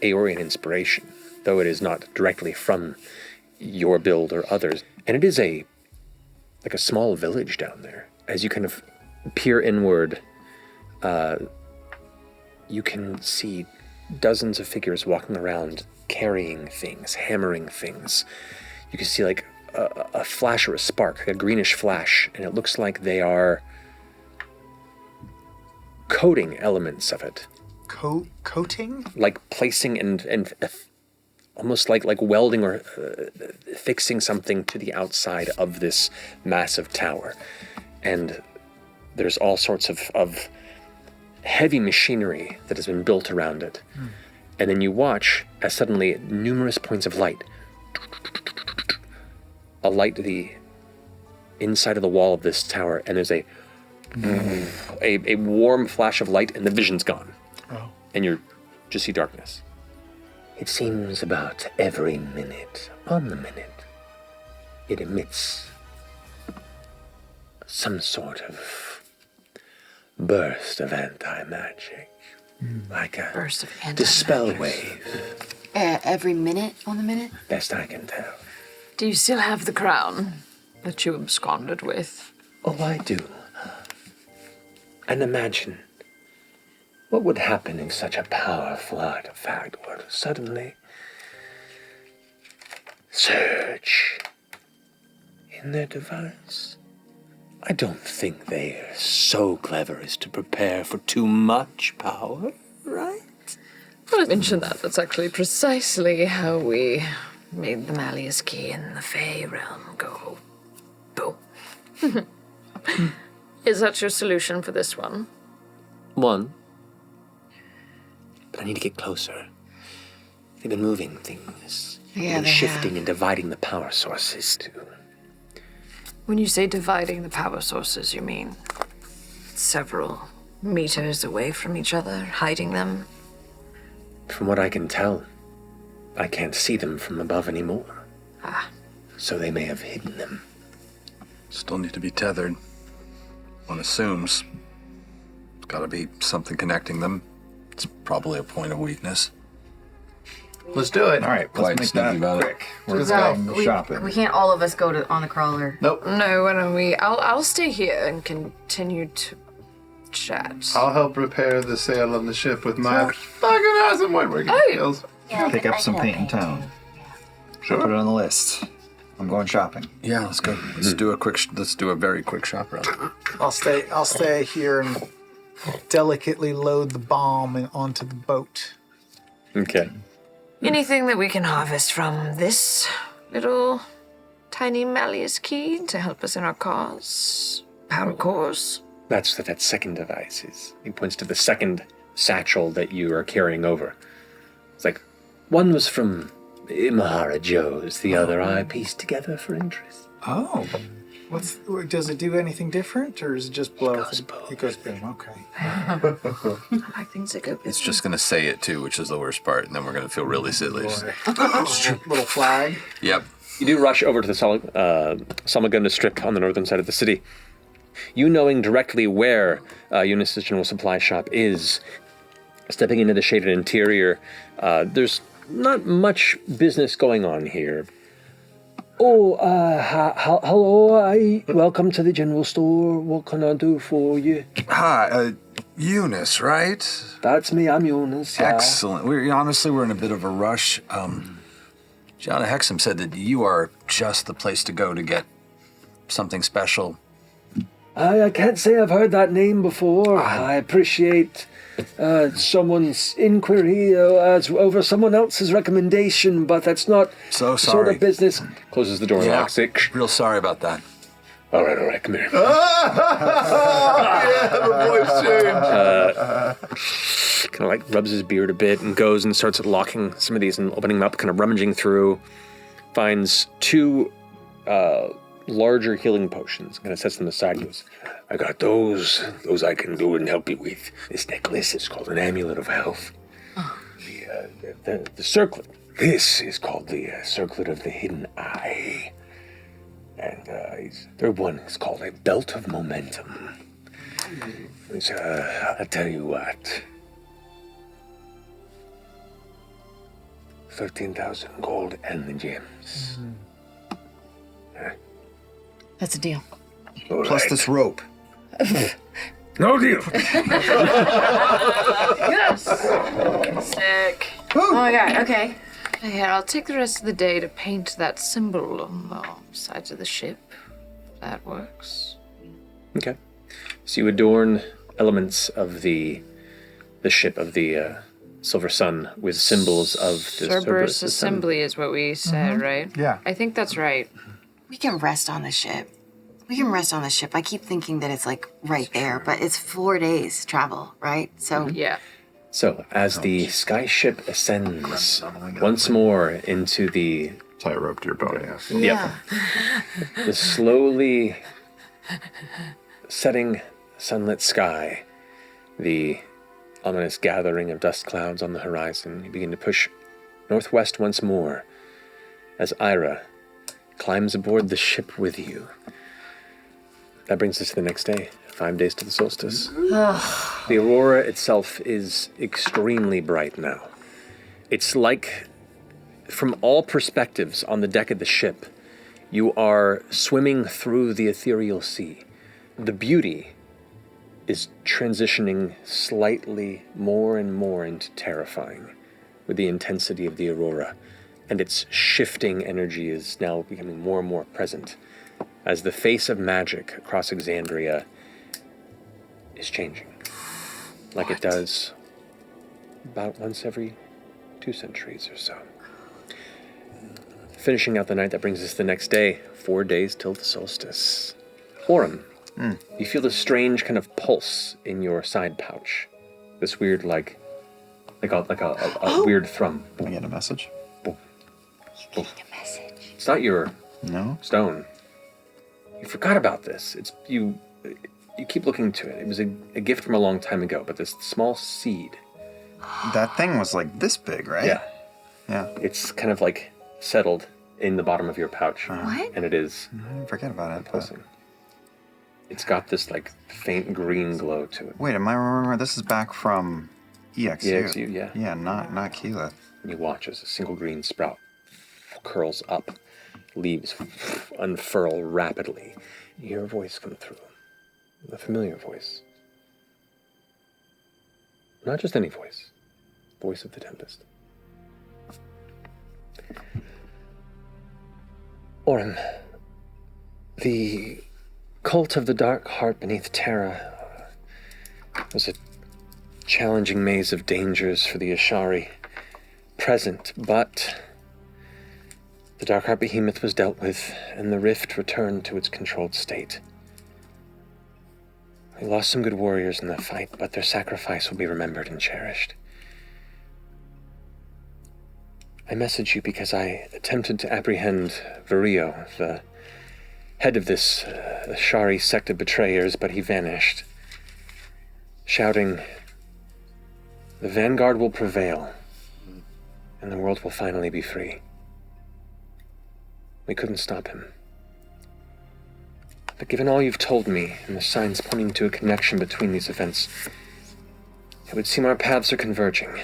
Aeorian inspiration, though it is not directly from your build or others. And it is like a small village down there. As you kind of peer inward, you can see dozens of figures walking around, carrying things, hammering things. You can see like a flash or a spark, a greenish flash, and it looks like they are coating elements of it. Coating? Like placing and almost like welding or fixing something to the outside of this massive tower. And there's all sorts of heavy machinery that has been built around it. And then you watch as suddenly numerous points of light alight the inside of the wall of this tower, and there's a warm flash of light, and the vision's gone. Oh. And you just see darkness. It seems about every minute, on the minute, it emits some sort of burst of anti-magic. Like a Burst of dispel anti-magic. wave, Every minute on the minute? best I can tell. Do you still have the crown that you absconded with? Oh, I do. And imagine what would happen if such a powerful artifact were to suddenly surge in their device. I don't think they are so clever as to prepare for too much power, right? Well, I mentioned that. That's actually precisely how we made the Malleus key in the Fey realm go boom. Is that your solution for this one? One. But I need to get closer. They've been moving things. Yeah, and they shifting have. and dividing the power sources too. When you say dividing the power sources, you mean several meters away from each other, hiding them? From what I can tell, I can't see them from above anymore. So they may have hidden them. Still need to be tethered. One assumes. There's gotta be something connecting them. It's probably a point of weakness. Let's do it. All right, Quite let's make that sneaky about it. quick. We're Let's going go. shopping. We can't all of us go on the crawler. Nope. No, why don't we? I'll stay here and continue to chat. I'll help repair the sail of the ship with my fucking awesome woodworking Oh. skills. Yeah, Pick I up some can paint in town. Put Sure. it on the list. I'm going shopping. Yeah, let's go. Let's do a quick. Let's do a very quick shop round. I'll stay here and delicately load the bomb onto the boat. Okay. Anything that we can harvest from this little tiny Malleus key to help us in our cause? Power cores? That's what that second device is. He points to the second satchel that you are carrying over. It's like, one was from Imahara Joe is the other I pieced together for interest. Oh. Does it do anything different, or is it just blow? It goes boom. Okay. I think it's a good It's just going to say it too, which is the worst part, and then we're going to feel really silly. Little flag. Yep. You do rush over to the Salmagundah Strip on the northern side of the city. You knowing directly where Eunice's General Supply Shop is, stepping into the shaded interior, there's not much business going on here. Oh, hello, welcome to the general store. What can I do for you? Hi, Eunice, right? That's me, I'm Eunice. Yeah. Excellent. We're in a bit of a rush. Jonah Hexum said that you are just the place to go to get something special. I can't say I've heard that name before. I appreciate someone's inquiry over someone else's recommendation, but that's not So the sort sorry. of business. Closes the door and locks it. Real sorry about that. All right, come here. The voice change. Kind of like rubs his beard a bit and goes and starts locking some of these and opening them up, kind of rummaging through. Finds two larger healing potions, kind of sets them aside. He goes, I got those I can do and help you with. This necklace is called an amulet of health. The circlet, this is called the circlet of the hidden eye. And third one is called a belt of momentum. Which, I tell you what, 13,000 gold and the gems. That's a deal. Plus this rope. No deal. Yes! Sick. Oh my god, okay. Here, I'll take the rest of the day to paint that symbol on the sides of the ship. That works. Okay. So you adorn elements of the ship of the Silver Sun with symbols of the Cerberus Assembly is what we said, right? Yeah. I think that's right. We can rest on the ship. I keep thinking that it's like right there, but it's 4 days travel, right? So Yeah. So as the sky ship ascends once more into the Tie a rope to your boat, yeah. Yep. The slowly setting sunlit sky, the ominous gathering of dust clouds on the horizon, you begin to push northwest once more as Ira climbs aboard the ship with you. That brings us to the next day, 5 days to the solstice. The aurora itself is extremely bright now. It's like, from all perspectives on the deck of the ship, you are swimming through the ethereal sea. The beauty is transitioning slightly more and more into terrifying with the intensity of the aurora, and its shifting energy is now becoming more and more present as the face of magic across Exandria is changing, like it does about once every 2 centuries or so. Finishing out the night, that brings us the next day, 4 days till the solstice. Orim, you feel this strange kind of pulse in your side pouch. This weird, like a weird thrum. Can I get a message? It's not your No? stone. You forgot about this. It's you keep looking to it. It was a gift from a long time ago, but this small seed. That thing was like this big, right? Yeah. Yeah. It's kind of like settled in the bottom of your pouch. What? And it is I forget about it. But... pulsing. It's got this like faint green glow to it. Wait, am I remembering? This is back from EXU. EXU, yeah. Yeah, not Keyleth. And you watch as a single green sprout curls up, leaves unfurl rapidly. You hear a voice come through. A familiar voice. Not just any voice. Voice of the Tempest. Orim, the cult of the dark heart beneath Terra was a challenging maze of dangers for the Ashari present, but the dark heart behemoth was dealt with, and the rift returned to its controlled state. We lost some good warriors in that fight, but their sacrifice will be remembered and cherished. I message you because I attempted to apprehend Vario, the head of this Shari sect of betrayers, but he vanished, shouting, "The Vanguard will prevail, and the world will finally be free." We couldn't stop him. But given all you've told me, and the signs pointing to a connection between these events, it would seem our paths are converging.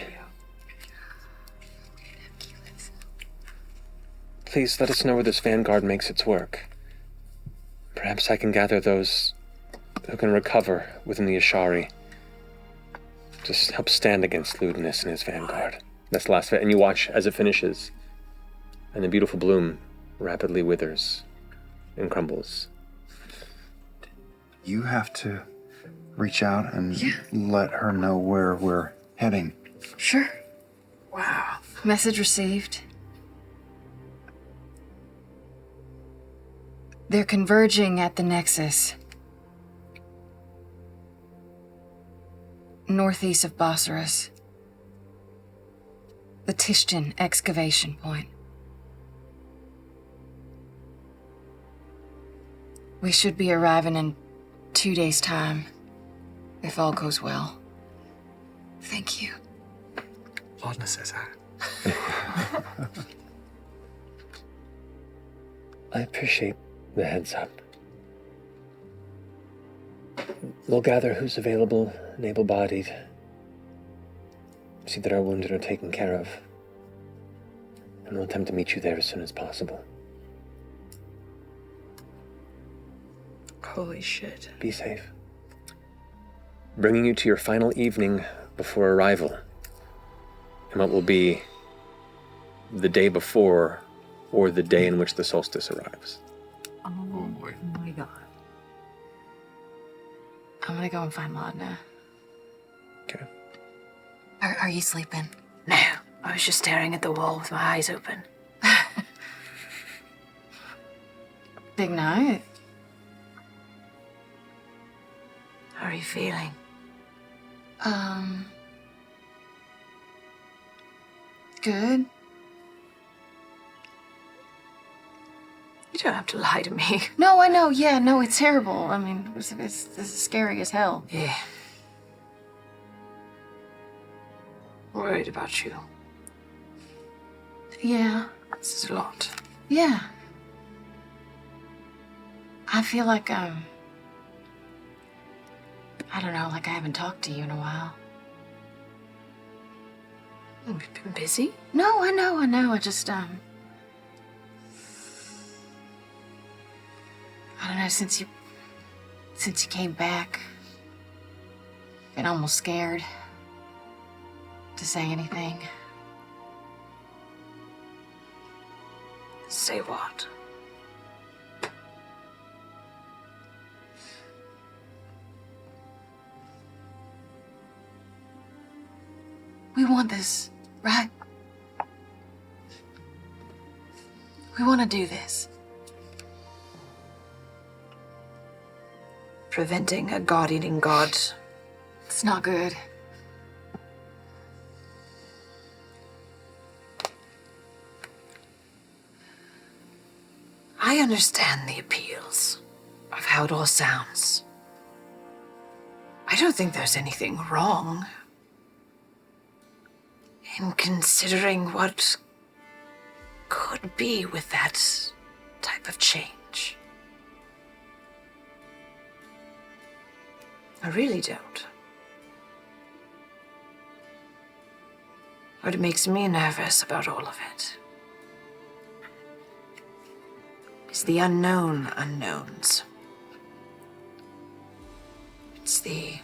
Please let us know where this Vanguard makes its work. Perhaps I can gather those who can recover within the Ashari. Just help stand against Ludinus and his Vanguard. That's the last bit, and you watch as it finishes, and the beautiful bloom rapidly withers and crumbles. You have to reach out and let her know where we're heading. Sure. Wow. Message received. They're converging at the Nexus. Northeast of Bosphorus. The Tishtan excavation point. We should be arriving in 2 days' time, if all goes well. Thank you. Lodna says hi. I appreciate the heads up. We'll gather who's available and able-bodied. See that our wounded are taken care of. And we'll attempt to meet you there as soon as possible. Holy shit. Be safe. Bringing you to your final evening before arrival. And what will be the day before or the day in which the solstice arrives. Oh boy. Oh my god. I'm gonna go and find Lodna. Okay. Are you sleeping? No, I was just staring at the wall with my eyes open. Big night. How are you feeling? Good. You don't have to lie to me. No, I know. Yeah, no, it's terrible. I mean, this is scary as hell. Yeah. Worried about you. Yeah. This is a lot. Yeah. I feel like, I don't know, like I haven't talked to you in a while. We've been busy? No, I know. I just, I don't know, since you came back, been almost scared to say anything. Say what? We want this, right? We want to do this. Preventing a god-eating god. It's not good. I understand the appeals of how it all sounds. I don't think there's anything wrong in considering what could be with that type of change. I really don't. But it makes me nervous about all of it is the unknown unknowns. It's the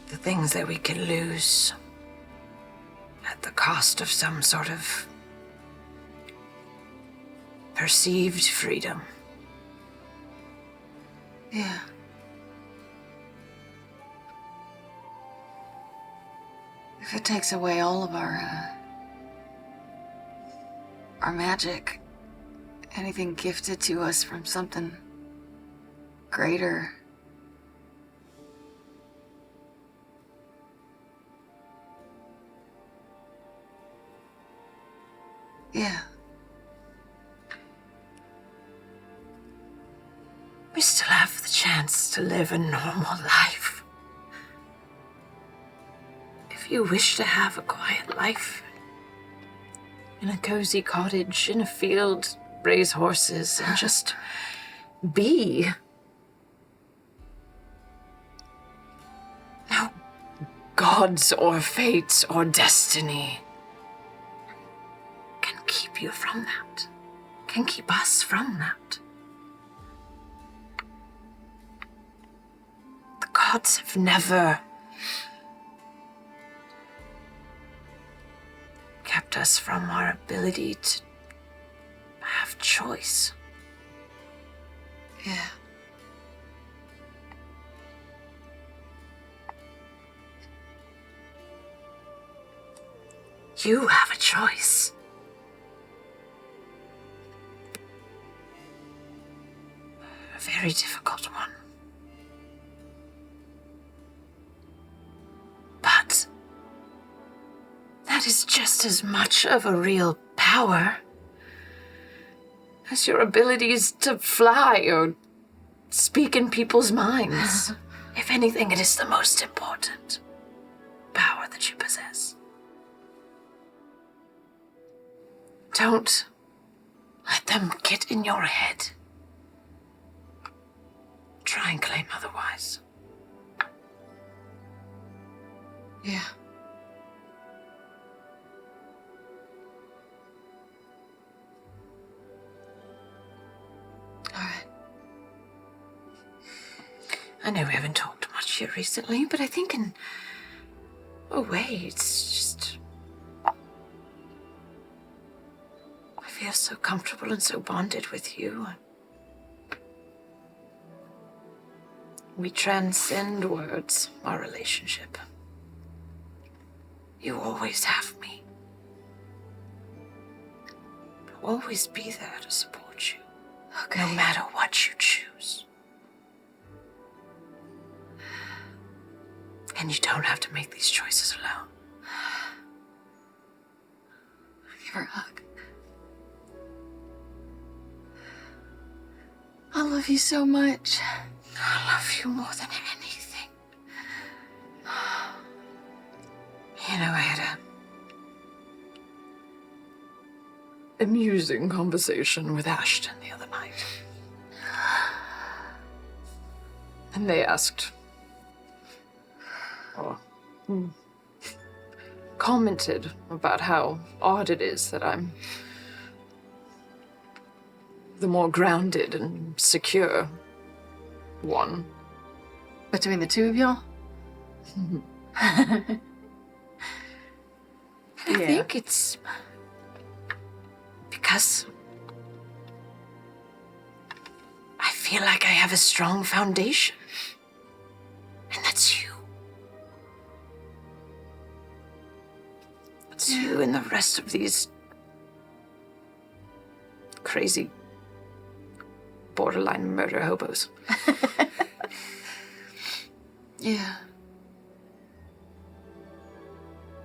things that we can lose at the cost of some sort of perceived freedom. Yeah. If it takes away all of our magic, anything gifted to us from something greater, Yeah. We still have the chance to live a normal life. If you wish to have a quiet life, in a cozy cottage, in a field, raise horses, and just be. No gods or fates or destiny can keep you from that, can keep us from that. The gods have never kept us from our ability to have choice. Yeah. You have a choice. A very difficult one. But that is just as much of a real power as your abilities to fly or speak in people's minds. If anything, it is the most important power that you possess. Don't let them get in your head. Try and claim otherwise. Yeah. All right. I know we haven't talked much here recently, but I think in a way it's just... I feel so comfortable and so bonded with you. We transcend words, our relationship. You always have me. I'll always be there to support you. Okay. No matter what you choose. And you don't have to make these choices alone. Give her a hug. I love you so much. I love you more than anything. You know, I had a amusing conversation with Ashton the other night. And they asked, commented about how odd it is that I'm the more grounded and secure one. Between the two of y'all? I think it's because I feel like I have a strong foundation. And that's you. It's you and the rest of these crazy borderline murder hobos. Yeah.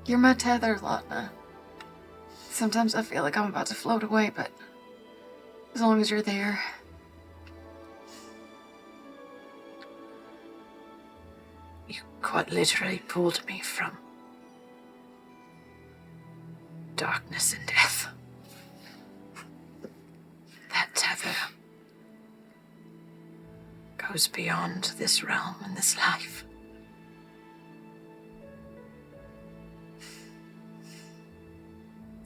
You're my tether, Lotna. Sometimes I feel like I'm about to float away, but as long as you're there. You quite literally pulled me from darkness and death. That tether goes beyond this realm and this life.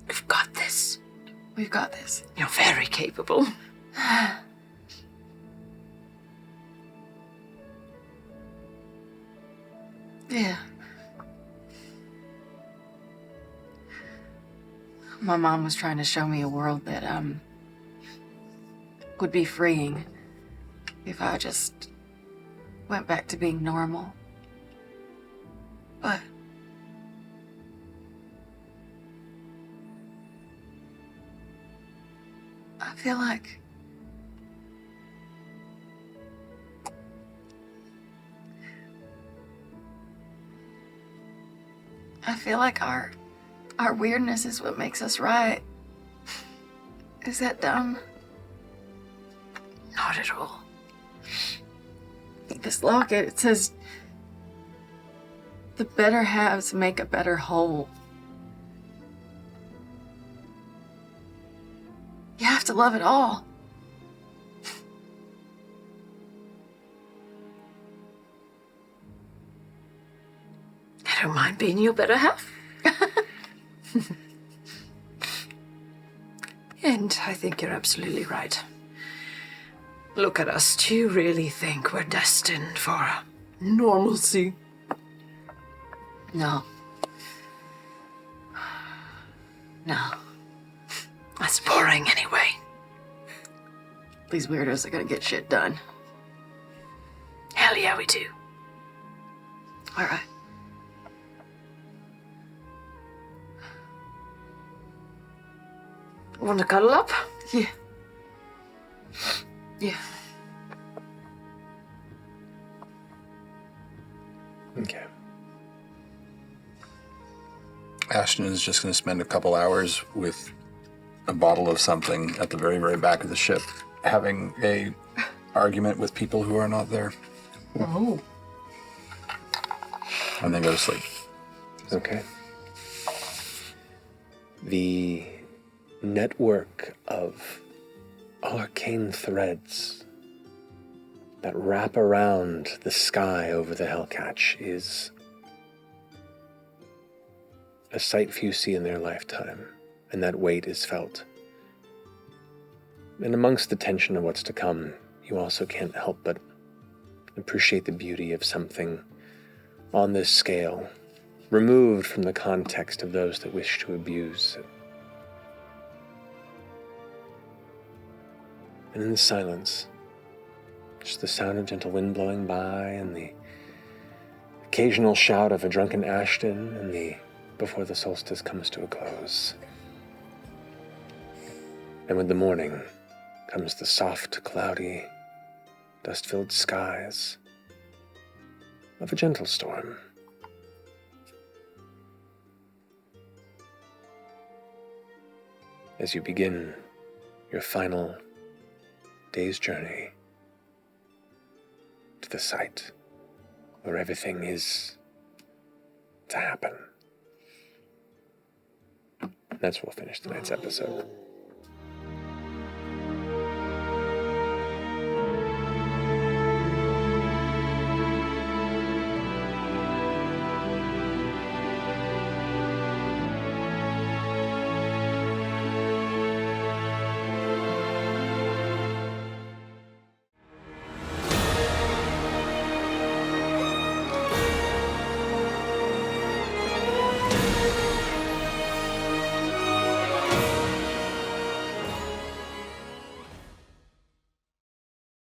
We've got this. We've got this. You're very capable. Yeah. My mom was trying to show me a world that, would be freeing if I just went back to being normal. But I feel like our weirdness is what makes us right. Is that dumb? Not at all. This locket, it says, the better halves make a better whole. You have to love it all. I don't mind being your better half. And I think you're absolutely right. Look at us. Do you really think we're destined for normalcy? No. No. That's boring anyway. These weirdos are gonna get shit done. Hell yeah, we do. All right. Want to cuddle up? Yeah. Yeah. Okay. Ashton is just going to spend a couple hours with a bottle of something at the very, very back of the ship, having a argument with people who are not there, Oh. and then go to sleep. Okay. The network of arcane threads that wrap around the sky over the Hellcatch is a sight few see in their lifetime, and that weight is felt. And amongst the tension of what's to come, you also can't help but appreciate the beauty of something on this scale, removed from the context of those that wish to abuse. And in the silence, just the sound of gentle wind blowing by and the occasional shout of a drunken Ashton and the before the solstice comes to a close. And with the morning comes the soft, cloudy, dust-filled skies of a gentle storm. As you begin your final day's journey to the site where everything is to happen. That's where we'll finish tonight's episode.